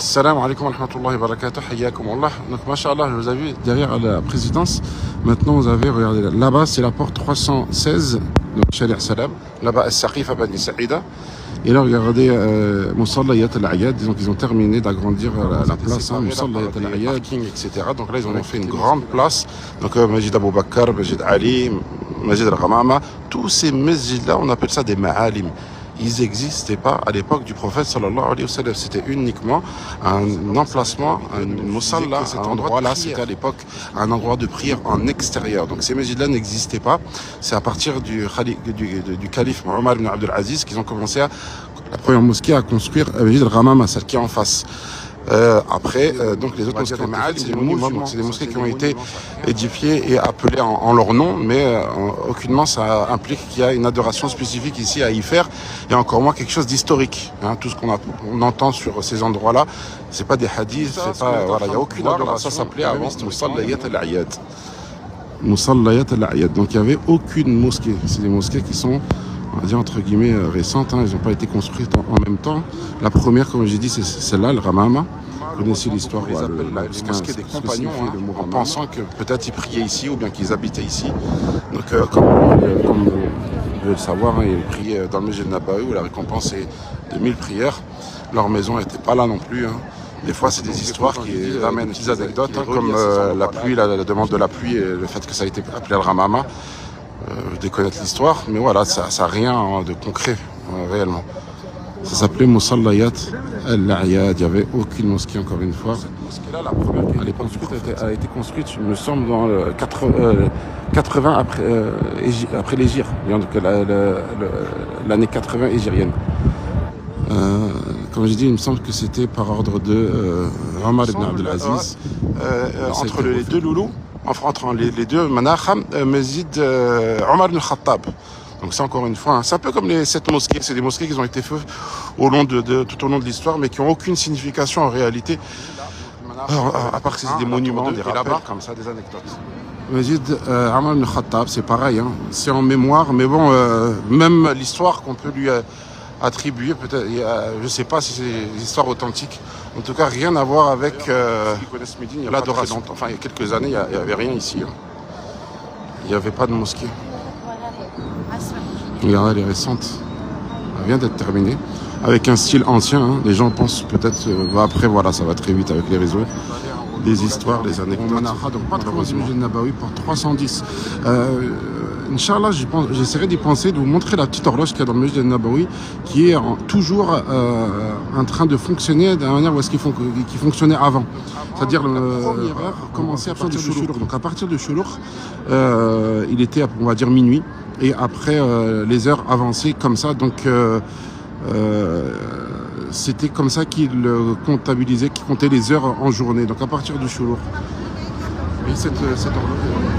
Salam alaikum wa rahmatullahi wa barakatuh, hayyakum Allah. Donc, mashallah, vous avez vu derrière la présidence. Maintenant, vous avez, regardez, là-bas, c'est la porte 316, donc Shari' Salam. Là-bas, Al-Saqifa Bani Saïda. Et là, regardez, Moussallayat al-Ayad. Disons qu'ils ont terminé d'agrandir la place, Moussallayat al-Ayad, etc. Donc là, ils ont fait une grande place. Donc, Majid Abu Bakr, Majid Ali, Majid al-Ghamama. Tous ces masjids-là, on appelle ça des ma'alim. Ils n'existaient pas à l'époque du prophète sallallahu alayhi wa sallam. C'était uniquement un emplacement, un musalla, cet endroit-là, c'était à l'époque un endroit de prière en extérieur. Donc ces masjids-là n'existaient pas. C'est à partir du calife Omar ibn Abdul Aziz qu'ils ont commencé la première mosquée à construire Masjid al-Ghamama, celle qui est en face. Après, donc les autres mosquées, c'est des monuments, donc c'est des mosquées qui ont été édifiées et appelées en leur nom, mais aucunement ça implique qu'il y a une adoration spécifique ici à y faire, et encore moins quelque chose d'historique. Hein, tout ce qu'on entend sur ces endroits-là, c'est pas des hadiths, c'est pas, voilà, il y a aucune adoration. Ça s'appelait avant Moussallayat al-Ayad. Moussallayat al-Ayad. Donc il y avait aucune mosquée. C'est des mosquées qui sont, on va dire entre guillemets récentes, hein, elles n'ont pas été construites en même temps. La première, comme j'ai dit, c'est celle-là, le Ramama. Vous connaissez l'histoire, ils appellent la mosquée des compagnons, hein, en pensant que peut-être ils priaient ici ou bien qu'ils habitaient ici. Donc comme vous devez le savoir, hein, ils priaient dans le Masjid Nabawi où la récompense est de 1000 prières. Leur maison n'était pas là non plus. Hein. Des fois, c'est des histoires qui amènent des petites anecdotes, hein, comme la pluie, la demande de la pluie et le fait que ça a été appelé le Ramama. De connaître l'histoire, mais voilà, ça n'a rien de concret, réellement. Ça s'appelait Moussallayat al-Ayad. Il n'y avait aucune mosquée, encore une fois. Cette mosquée-là, la première, à l'époque, a été construite, il me semble, dans 80 après l'Hégire, donc l'année 80 hégirienne. Comme j'ai dit, il me semble que c'était par ordre de Omar ibn Abdul Aziz. Entre les deux loulous, entre les deux Manakham, Masjid Omar ibn Khattab. Donc c'est encore une fois, hein, c'est un peu comme les 7 mosquées. C'est des mosquées qui ont été faites tout au long de l'histoire, mais qui n'ont aucune signification en réalité. À part que c'est des monuments, des rappels, comme ça, des anecdotes. Masjid Omar ibn Khattab, c'est pareil, hein, c'est en mémoire, mais bon, même l'histoire qu'on peut lui attribuer, peut-être, je ne sais pas si c'est des histoires authentiques. En tout cas, rien à voir avec l'adoration. Enfin, il y a quelques années, il n'y avait rien ici. Hein. Il n'y avait pas de mosquée. Regardez, elle est récente. Elle vient d'être terminée. Avec un style ancien. Hein. Les gens pensent peut-être... après, voilà, ça va très vite avec les réseaux. Des histoires, des anecdotes. Donc, pas trop loin du Nabawi pour 310. Inch'Allah, j'essaierai d'y penser, de vous montrer la petite horloge qu'il y a dans le Masjid Nabawi, qui est toujours en train de fonctionner de la manière où est-ce qu'il fonctionnait avant. C'est-à-dire la première heure commençait à partir du Shoulour. Donc à partir du Shoulour, il était, on va dire, minuit. Et après, les heures avançaient comme ça. Donc c'était comme ça qu'il comptabilisait, qu'il comptait les heures en journée. Donc à partir du Shoulour. Et cette horloge...